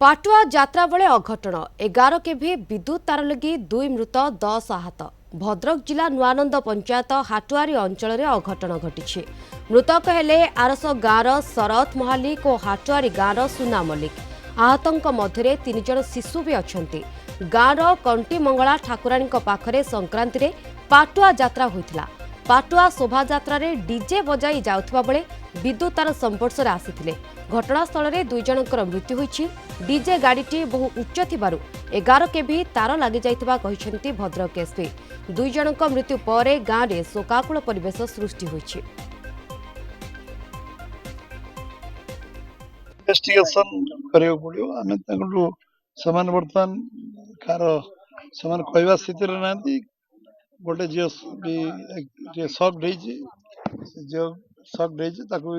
पाटुआ यात्रा बेले अघटन 11 केभी विद्युत तार लगी 2 मृत 10 आहत। भद्रक जिला नुआनंद पंचायत हाटुआरी अंचल में अघटन घटी। मृतक हेले आरस गाँवर शरत महालिक और हाटुआरी गाँवर सुना मल्लिक। आहतों मध्य 3 जन शिशु भी अच्छा। गाँवर कंटीमंगला ठाकुराणी पाखरे संक्रांति रे पाटुआ यात्रा होइथिला। पाटुआ शोभायात्रा डीजे बजाई जाउथबा बेले विद्युत तार संपर्श आसीथिले। घटनास्थल में 2 जनकर मृत्यु होइछि। डीजे गाड़ीटी बहु उच्च थिबारु 11 केभी तार लागि जाइथिबा कहिसेंती भद्रक एसपी। 2 जनक मृत्यु परे गाँव में शोकाकुल परिवेश सृष्टि होइछि। इन्वेस्टिगेशन करियो पड़ियो आमे तंगु समान वर्तमान कार समान कहवा स्थिति रे नांती गोटे जे भी शॉक देछि जे शॉक देछि ताको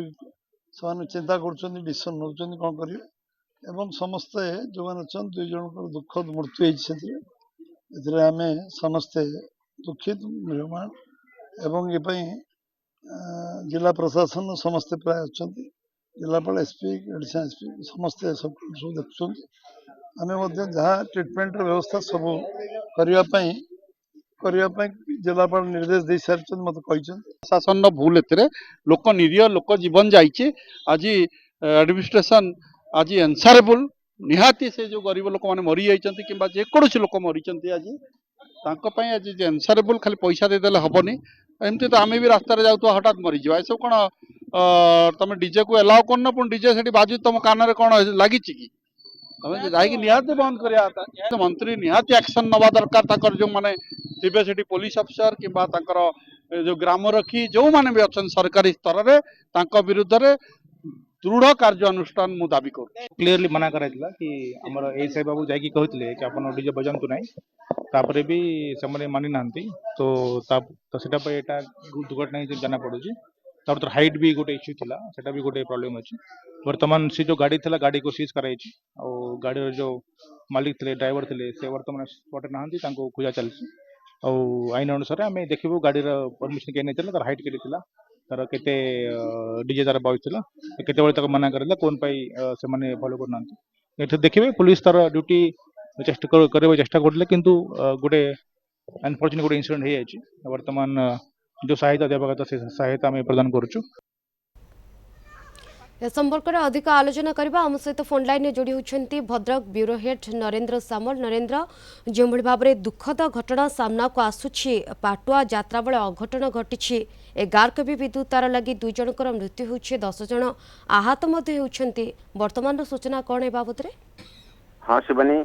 समान चिंता करछन डिसिजन नउछन कोन करियो एवं समस्त जो मान छन 2 जन को दुखद मृत्यु होइछि सेति एथिरे आमे समस्त दुखित निर्माण एवं ए पई जिला प्रशासन समस्त प्राय अछंती जिलापाल एसपी एडिशनल एसपी समस्त सब देखुं आम जहाँ ट्रिटमेंट व्यवस्था सब करने जिलापाल निर्देश दे सारी मत शासन भूल ए लोक निरीह लोक जीवन जाइए आज एडमिनिस्ट्रेशन आज एनसारेबल निहाती से जो गरीब लोक मैंने मरी जाइए कि जेकोसी लोक मरी आज आज एनसारेबल खाली पैसा देदेले हेनी एमती तो आम भी रास्ता जाऊँ हठात मरीज ए सब कौन तुम डीजे को एलाउ करना पुणी डीजे से बाजू तुम कान में कौन लगी कि तुम जाकि निहाती बंद कर मंत्री निहाती एक्शन नवा दरकार जो मैंने थे से पुलिस अफिसर कि जो ग्राम रखी जो मैंने भी अच्छा सरकारी स्तर में विरुद्ध में दृढ़ कार्यानुष्ठान मु दाबी कर क्लीयरली मना कराइला कि हमर ए साई बाबू जाई कहते कि अपन डीजे बजातु ना तापरे भी से मानि ना तो सेटा पे एटा दुर्घटना जाना पड़ुची तर हाइट भी गोटे इश्यू थिला सेटा भी गोटे प्रॉब्लम अछि। वर्तमान से जो गाड़ी थिला गाड़ी को सीज कराई और गाड़ी जो मालिक थे ड्राइवर थे से वर्तमान स्पॉट नहांती तांको खोजा चलछि और आईन अनुसार आम देखिबू गाड़ी परमिशन के नहीं तार हाइट के तार केते डीजे तार बजला केते मना करला कोन पाई से माने फॉलो करना एठे देखिबे पुलिस तार ड्यूटी चेष्टा करे चेष्टा करले किंतु गोटे अनफॉर्चुनेट गोटे इंसिडेंट हे आछि। वर्तमान जो सहायता देवा कथा से सहायता आम प्रदान करूछु। ए संपर्क में अधिक आलोचना करबा आम सहित फोन लाइन में जोड़ी होती भद्रक ब्यूरो हेड नरेंद्र सामल। नरेंद्र जो भाव में दुखद घटना सामना को आसुछि पाटुआ यात्रा बेले अघटन घटी 11 केवी विद्युत तार लगी 2 जनकर मृत्यु होछि 10 जन आहत होती वर्तमान सूचना कौन ए बाबद? हाँ शिवानी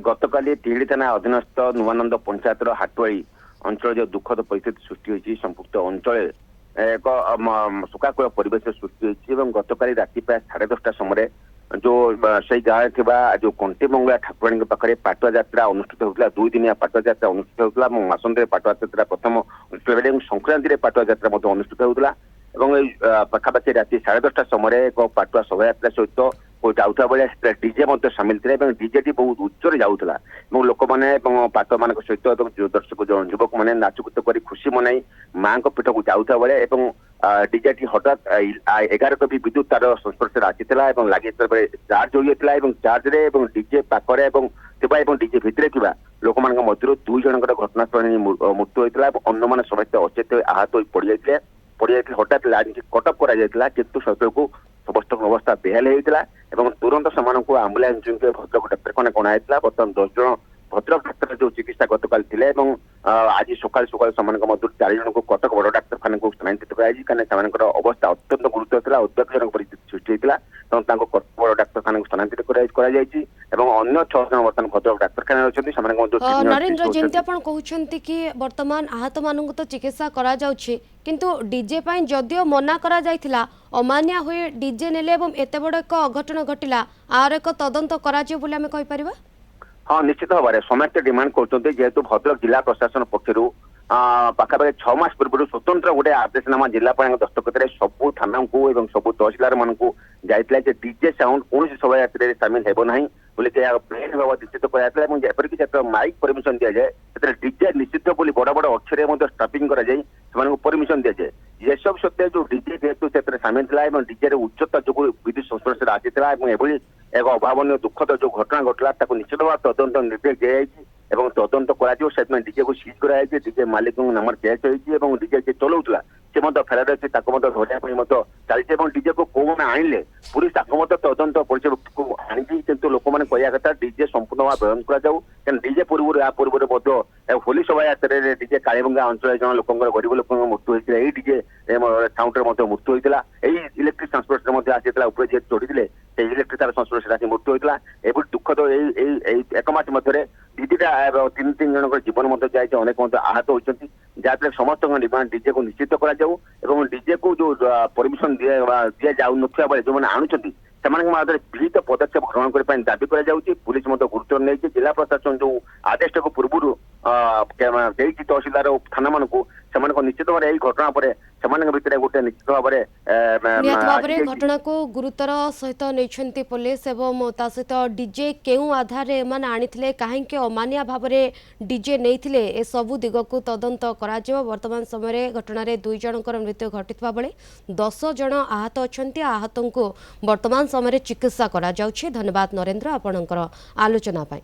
गतकाली तिहिड़ी थाना अधीनस्थ नुआनंद पंचायत हाटुआई अंचल जो दुखद परिस्थिति सृष्टि होती संपुक्त अंचल एक शोकाकुल परिवेश सृष्टि होती गतकाली राति प्राय 10:30 समय जो से गाँव थी जो कंटीमंगला ठाकुराणी पाखे पाटुआ यात्रा अनुष्ठित होता 2 दिनिया पाटुआ यात्रा अनुष्ठित होता मासंदे पाटुआ यात्रा प्रथम अनुष्ठित संक्रांति पाटुआ यात्रा अनुष्ठित होता पाखापाखि राति 10:30 समय एक पाटुआ शोभायात्रा सहित जाऊा बेले डीजे सामिल थे डीजे बहुत उच्च जाऊला लोक मैंने पाटुआ मान सहित दर्शक युवक मैंने नाचकुत कर खुशी मनाई माँ पीठ को जाऊा बेले डीजे टी हठात 11 केवी विद्युत तार संस्पर्श आसाला लगे चार्ज होता चार्ज डीजे पाखे डीजे भितर लोक मान मध्य 2 जनकर घटनास्थल मृत्यु होता अन्य मैंने समस्त अचेत आहत पड़ जाते हठात लाइन कटअप कर किंतु समस्त अवस्था बेहाल होता तुरंत से आम्बुलांस भद्रक डाक्तखाना कणाइला। बर्तमान 10 जन भद्रक डाक्तर जो चिकित्सा गतकाल थे आज सकाल सकाल मध्य 4 जन को कटक बड़ डाक्तखाना को स्थानांतरित कर अवस्था अत्यंत गुरुतर उद्वेगजनक परिस्थिति सृष्टि होता कटक बड़ डाक्तखाना को स्थानांतरित अन्य 6 जन बर्तमान भद्रक डाक्तखाना अच्छे। नरेंद्र जमी आप कहते कि बर्तमान आहत मान तो चिकित्सा करा जाउछि किंतु डीजे जदियो मना करा जाइथिला अमान्या हुए डीजे नेले एत बड़ एक अघटन घटिला आर एक तदंत करा बोली आमे कहि परिबा? हाँ निश्चित भाव में समस्त डिमांड कर जेहेतु भद्रक जिला प्रशासन पक्षर पाखापाखि 6 मास पूर्व स्वतंत्र गोटे आदेशनामा जिलापाल दस्तखत सबू थाना को और सबू तहसिलदार मान जाइए डीजे साउंड कौन शोभायात्रा सामिल हेबना निश्चित कराइला माइक परमिशन दि जाए डीजे निश्चित बोली बड़ बड़ अक्षर स्टापिंग परमिशन दि जाए ଏସବୁ ସତ୍ତ୍ୱେ ଯୋଉ ଡିଜେ ଯେହେତୁ ସେଥିରେ ସାମିଲ ଥିଲା ଏବଂ ଡିଜେର ଉଚ୍ଚତା ଯୋଗୁଁ ବିଦ୍ୟୁତ ସଂସ୍ପର୍ଶରେ ଆସିଥିଲା ଏବଂ ଏଭଳି ଏକ ଅଭାବନୀୟ ଦୁଃଖଦ ଯୋଉ ଘଟଣା ଘଟିଲା ତାକୁ ନିଶ୍ଚିତ ଭାବେ ତଦନ୍ତ ନିର୍ଦ୍ଦେଶ ଦିଆଯାଇଛି ଏବଂ ତଦନ୍ତ କରାଯିବ। ସେଥିପାଇଁ ଡିଜେକୁ ସିଜ୍ କରାଯାଇଛି। ଡିଜେ ମାଲିକଙ୍କ ନାମରେ କେସ୍ ହୋଇଛି ଏବଂ ଡିଜେ ଯିଏ ଚଲାଉଥିଲା ସେ ମଧ୍ୟ ଫେରାର ଅଛି, ତାକୁ ମଧ୍ୟ ଧରିବା ପାଇଁ ମଧ୍ୟ ଚାଲିଛି ଏବଂ ଡିଜେକୁ କୋଉମାନେ ଆଣିଲେ ପୁଲିସ ତାକୁ ମଧ୍ୟ ତଦନ୍ତ ପର୍ଯ୍ୟବେକ୍ଷକୁ ଆଣିଛି। କିନ୍ତୁ ଲୋକମାନେ କହିବା କଥା ଡିଜେ ସମ୍ପୂର୍ଣ୍ଣ ଭାବେ ବନ୍ଦ କରାଯାଉ, କାରଣ ଡିଜେ ପୂର୍ବରୁ ଏହା ପୂର୍ବରୁ ମଧ୍ୟ ହୋଲି ଶୋଭାଯାତ୍ରାରେ ଡିଜେ କାଳିବଙ୍ଗା ଅଞ୍ଚଳରେ ଜଣେ ଲୋକଙ୍କର ଗରିବ ଲୋକଙ୍କ ମୃତ୍ୟୁ ହୋଇଥିଲା। ଏଇ ଡିଜେ ସାଉଣ୍ଡରେ ମଧ୍ୟ ମୃତ୍ୟୁ ହୋଇଥିଲା। ଏଇ ଇଲେକ୍ଟ୍ରିକ ସଂସ୍ପର୍ଶରେ ମଧ୍ୟ ଆସିଥିଲା, ଉପରେ ଯିଏ ଚଢିଥିଲେ ସେଇ ଇଲେକ୍ଟ୍ରିକ ତାର ସଂସ୍ପର୍ଶରେ ଆସି ମୃତ୍ୟୁ ହୋଇଥିଲା। ଏଭଳି ଦୁଃଖଦ ଏଇ ଏକ ମାସ ମଧ୍ୟରେ ଦିଦିଟା ତିନି ଜଣଙ୍କର ଜୀବନ ମଧ୍ୟ ଯାଇଛି, ଅନେକ ମଧ୍ୟ ଆହତ ହୋଇଛନ୍ତି। ଯାହାଫଳରେ ସମସ୍ତଙ୍କ ଡିମାଣ୍ଡ ଡିଜେକୁ ନିଶ୍ଚିତ କରାଯାଉ ଏବଂ ଡିଜେକୁ ଯୋଉ ପରମିଶନ ଦିଆଯାଉନଥିବା ବେଳେ ଯୋଉମାନେ ଆଣୁଛନ୍ତି ସେମାନଙ୍କ ମଧ୍ୟରେ ବିହିତ ପଦକ୍ଷେପ ଗ୍ରହଣ କରିବା ପାଇଁ ଦାବି କରାଯାଉଛି। ପୁଲିସ ମଧ୍ୟ ଗୁରୁତ୍ୱ ନେଇଛି। ଜିଲ୍ଲା ପ୍ରଶାସନ ଯୋଉ ଆଦେଶଟାକୁ ପୂର୍ବରୁ ଦେଇଛି ତହସିଲଦାର ଓ ଥାନାମାନଙ୍କୁ, ସେମାନଙ୍କ ନିଶ୍ଚିତ ଭାବରେ ଏଇ ଘଟଣା ପରେ ସେମାନଙ୍କ ଭିତରେ ଗୋଟେ ନିଶ୍ଚିତ ଭାବରେ ନିହାତି ଭାବରେ ଘଟଣାକୁ ଗୁରୁତର ସହିତ ନେଇଛନ୍ତି पुलिस ଏବଂ ତା ସହିତ डीजे केउ आधार एମାନେ ଆଣିଥିଲେ କାହିଁକି ଅମାନିଆ ଭାବରେ डीजे ନେଇଥିଲେ ଏ ସବୁ ଦିଗକୁ ତଦନ୍ତ କରାଯିବ। ବର୍ତ୍ତମାନ ସମୟରେ ଘଟଣାରେ 2 ଜଣଙ୍କର ମୃତ୍ୟୁ ଘଟିଥିବା ବେଳେ 10 ଜଣ ଆହତ ଅଛନ୍ତି। ଆହତଙ୍କୁ ବର୍ତ୍ତମାନ ସମୟରେ ଚିକିତ୍ସା କରାଯାଉଛି। ଧନ୍ୟବାଦ ନରେନ୍ଦ୍ର ଆପଣଙ୍କର ଆଲୋଚନା ପାଇଁ।